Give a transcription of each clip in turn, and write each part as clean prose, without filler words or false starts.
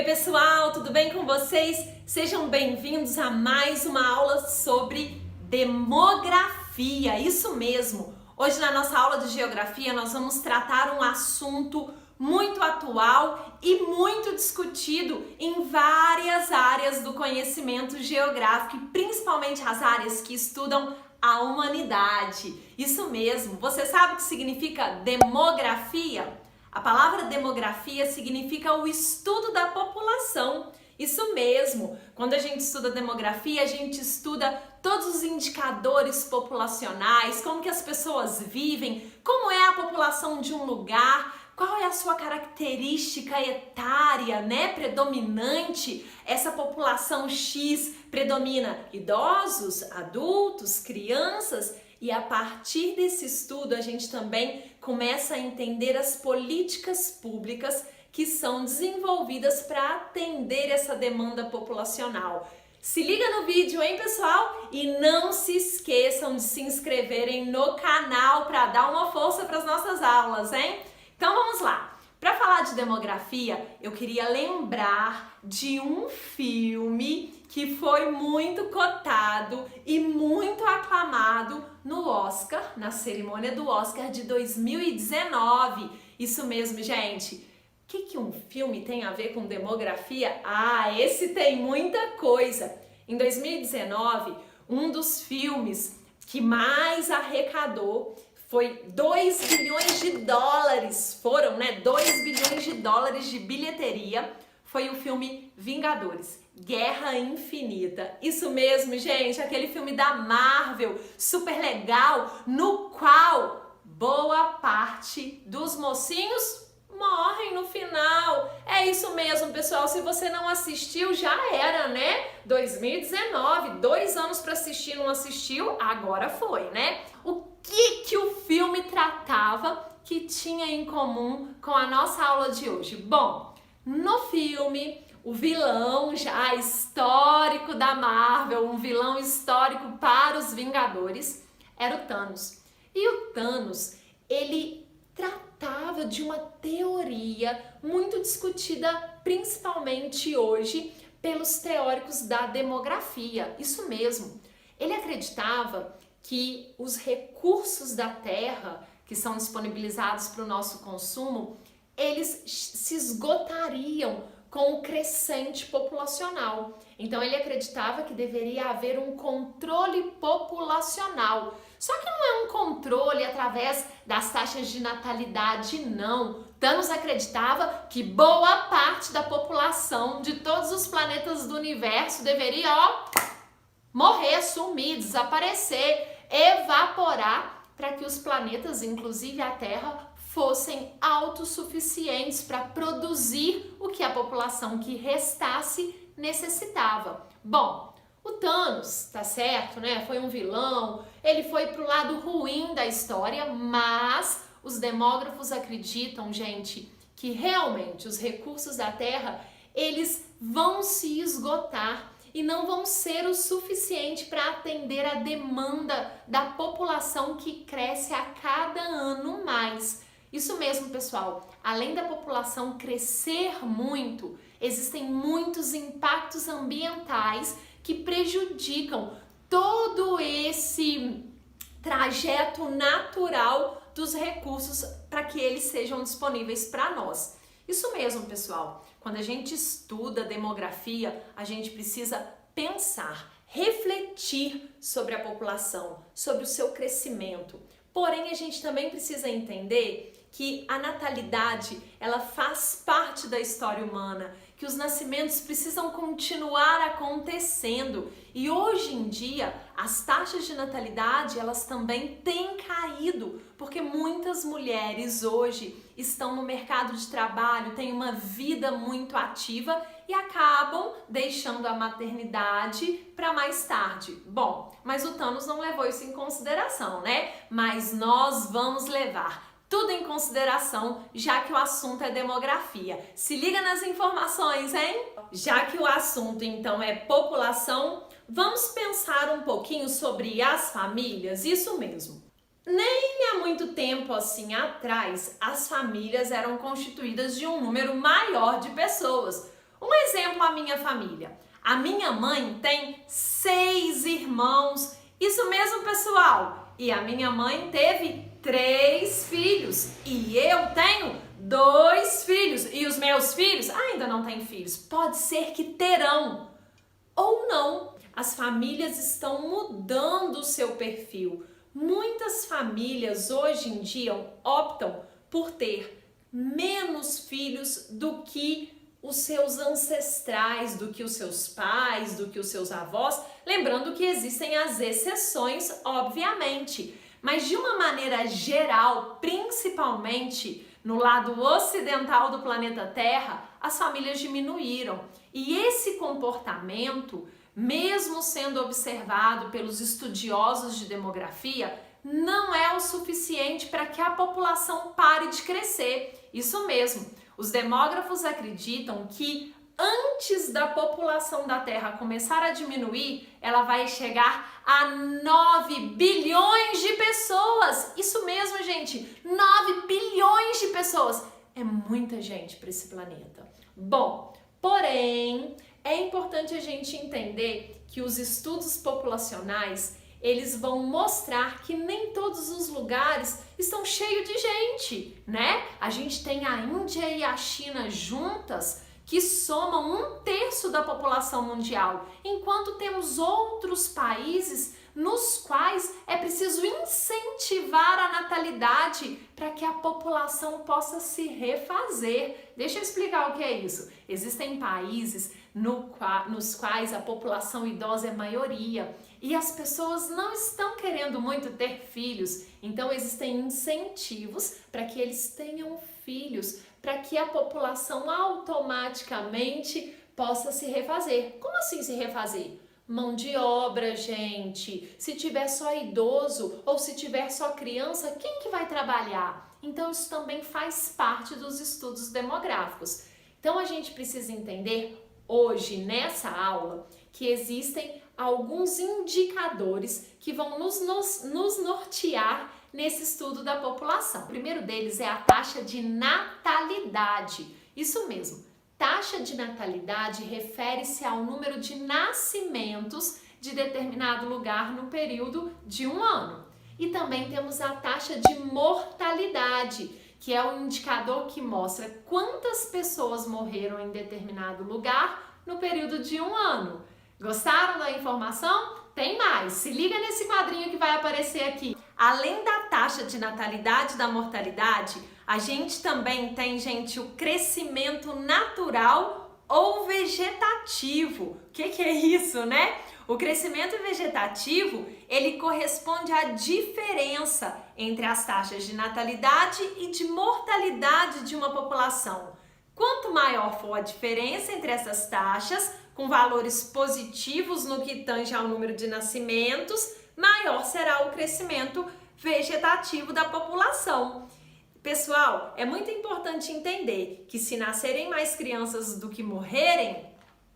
Oi pessoal, tudo bem com vocês? Sejam bem-vindos a mais uma aula sobre demografia, isso mesmo! Hoje na nossa aula de geografia nós vamos tratar um assunto muito atual e muito discutido em várias áreas do conhecimento geográfico, principalmente as áreas que estudam a humanidade. Isso mesmo, você sabe o que significa demografia? A palavra demografia significa o estudo da população. Isso mesmo, quando a gente estuda demografia, a gente estuda todos os indicadores populacionais, como que as pessoas vivem, como é a população de um lugar, qual é a sua característica etária, predominante. Essa população X predomina idosos, adultos, crianças. E a partir desse estudo, a gente também começa a entender as políticas públicas que são desenvolvidas para atender essa demanda populacional. Se liga no vídeo, hein, pessoal? E não se esqueçam de se inscreverem no canal para dar uma força para as nossas aulas, hein? Então vamos lá. Para falar de demografia, eu queria lembrar de um filme que foi muito cotado e muito aclamado no Oscar, na cerimônia do Oscar de 2019. Isso mesmo, gente. O que um filme tem a ver com demografia? Ah, esse tem muita coisa. Em 2019, um dos filmes que mais arrecadou foi 2 bilhões de dólares, 2 bilhões de dólares de bilheteria, foi o filme Vingadores, Guerra Infinita. Isso mesmo, gente, aquele filme da Marvel, super legal, no qual boa parte dos mocinhos morrem no final. É isso mesmo, pessoal, se você não assistiu, já era, 2019, 2 anos para assistir, não assistiu, agora foi, O que o filme tratava que tinha em comum com a nossa aula de hoje? Bom, no filme, o vilão já histórico da Marvel, um vilão histórico para os Vingadores, era o Thanos. E o Thanos, ele tratava de uma teoria muito discutida, principalmente hoje, pelos teóricos da demografia. Isso mesmo, ele acreditava que os recursos da Terra, que são disponibilizados para o nosso consumo, eles se esgotariam com o crescente populacional. Então ele acreditava que deveria haver um controle populacional. Só que não é um controle através das taxas de natalidade, não. Thanos acreditava que boa parte da população de todos os planetas do universo deveria, morrer, sumir, desaparecer, evaporar, para que os planetas, inclusive a Terra, fossem autossuficientes para produzir o que a população que restasse necessitava. Bom, o Thanos, tá certo, foi um vilão, ele foi pro lado ruim da história, mas os demógrafos acreditam, gente, que realmente os recursos da Terra, eles vão se esgotar e não vão ser o suficiente para atender a demanda da população que cresce a cada ano mais. Isso mesmo, pessoal. Além da população crescer muito, existem muitos impactos ambientais que prejudicam todo esse trajeto natural dos recursos para que eles sejam disponíveis para nós. Isso mesmo, pessoal. Quando a gente estuda demografia, a gente precisa pensar, refletir sobre a população, sobre o seu crescimento. Porém, a gente também precisa entender que a natalidade, ela faz parte da história humana, que os nascimentos precisam continuar acontecendo. E hoje em dia, as taxas de natalidade, elas também têm caído, porque muitas mulheres hoje estão no mercado de trabalho, têm uma vida muito ativa e acabam deixando a maternidade para mais tarde. Bom, mas o Thanos não levou isso em consideração, Mas nós vamos levar tudo em consideração, já que o assunto é demografia. Se liga nas informações, hein? Já que o assunto, então, é população, vamos pensar um pouquinho sobre as famílias? Isso mesmo. Nem há muito tempo assim atrás, as famílias eram constituídas de um número maior de pessoas. Um exemplo, a minha família. A minha mãe tem 6 irmãos. Isso mesmo, pessoal. E a minha mãe teve 3 filhos. E eu tenho 2 filhos. E os meus filhos ainda não têm filhos. Pode ser que terão ou não. As famílias estão mudando o seu perfil. Muitas famílias hoje em dia optam por ter menos filhos do que os seus ancestrais, do que os seus pais, do que os seus avós. Lembrando que existem as exceções, obviamente. Mas de uma maneira geral, principalmente no lado ocidental do planeta Terra, as famílias diminuíram. E esse comportamento, mesmo sendo observado pelos estudiosos de demografia, não é o suficiente para que a população pare de crescer. Isso mesmo, os demógrafos acreditam que antes da população da Terra começar a diminuir, ela vai chegar a 9 bilhões de pessoas. Isso mesmo, gente, 9 bilhões de pessoas. É muita gente para esse planeta. Bom, porém, é importante a gente entender que os estudos populacionais, eles vão mostrar que nem todos os lugares estão cheios de gente, né? A gente tem a Índia e a China juntas, que somam 1/3 da população mundial, enquanto temos outros países nos quais é preciso incentivar a natalidade para que a população possa se refazer. Deixa eu explicar o que é isso. Existem países nos quais a população idosa é maioria e as pessoas não estão querendo muito ter filhos, então existem incentivos para que eles tenham filhos, para que a população automaticamente possa se refazer. Como assim se refazer? Mão de obra, gente. Se tiver só idoso ou se tiver só criança, quem que vai trabalhar? Então isso também faz parte dos estudos demográficos. Então a gente precisa entender hoje nessa aula que existem alguns indicadores que vão nos nortear nesse estudo da população. O primeiro deles é a taxa de natalidade. Isso mesmo. Taxa de natalidade refere-se ao número de nascimentos de determinado lugar no período de um ano. E também temos a taxa de mortalidade, que é o indicador que mostra quantas pessoas morreram em determinado lugar no período de um ano. Gostaram da informação? Tem mais! Se liga nesse quadrinho que vai aparecer aqui. Além da taxa de natalidade e da mortalidade, a gente também tem, gente, o crescimento natural ou vegetativo. O que é isso, né? O crescimento vegetativo, ele corresponde à diferença entre as taxas de natalidade e de mortalidade de uma população. Quanto maior for a diferença entre essas taxas, com valores positivos no que tange ao número de nascimentos, maior será o crescimento vegetativo da população. Pessoal, é muito importante entender que se nascerem mais crianças do que morrerem,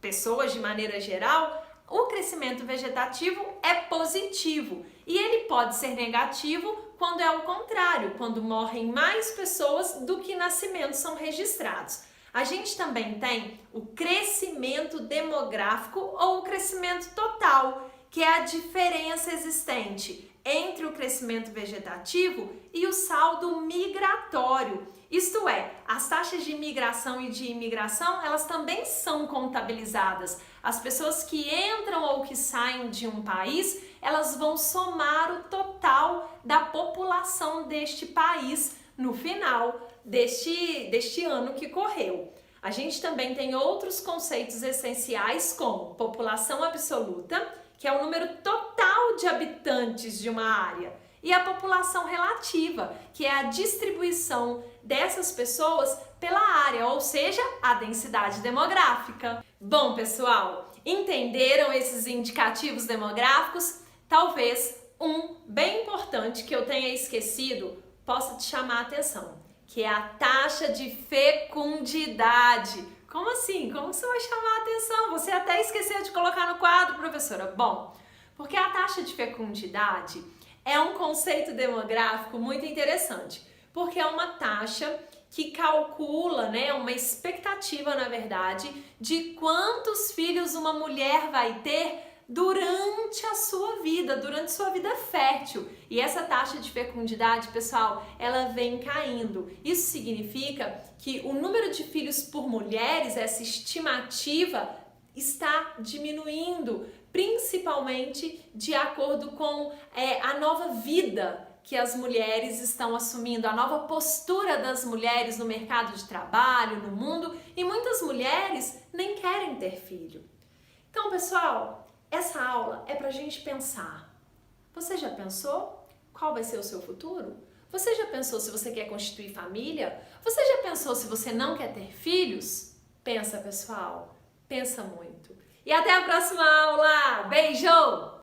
pessoas de maneira geral, o crescimento vegetativo é positivo e ele pode ser negativo quando é o contrário, quando morrem mais pessoas do que nascimentos são registrados. A gente também tem o crescimento demográfico ou o crescimento total, que é a diferença existente entre o crescimento vegetativo e o saldo migratório. Isto é, as taxas de migração e de imigração, elas também são contabilizadas. As pessoas que entram ou que saem de um país, elas vão somar o total da população deste país no final deste ano que correu. A gente também tem outros conceitos essenciais como população absoluta, que é o número total de habitantes de uma área, e a população relativa, que é a distribuição dessas pessoas pela área, ou seja, a densidade demográfica. Bom, pessoal, entenderam esses indicativos demográficos? Talvez um bem importante que eu tenha esquecido possa te chamar a atenção, que é a taxa de fecundidade. Como assim? Como você vai chamar a atenção? Você até esqueceu de colocar no quadro, professora. Bom, porque a taxa de fecundidade é um conceito demográfico muito interessante, porque é uma taxa que calcula, né, uma expectativa, na verdade, de quantos filhos uma mulher vai ter durante a sua vida, durante sua vida fértil. E essa taxa de fecundidade, pessoal, ela vem caindo. Isso significa que o número de filhos por mulheres, essa estimativa, está diminuindo, principalmente de acordo com a nova vida que as mulheres estão assumindo, a nova postura das mulheres no mercado de trabalho, no mundo, e muitas mulheres nem querem ter filho. Então, pessoal, essa aula é pra gente pensar. Você já pensou qual vai ser o seu futuro? Você já pensou se você quer constituir família? Você já pensou se você não quer ter filhos? Pensa, pessoal, pensa muito. E até a próxima aula! Beijo!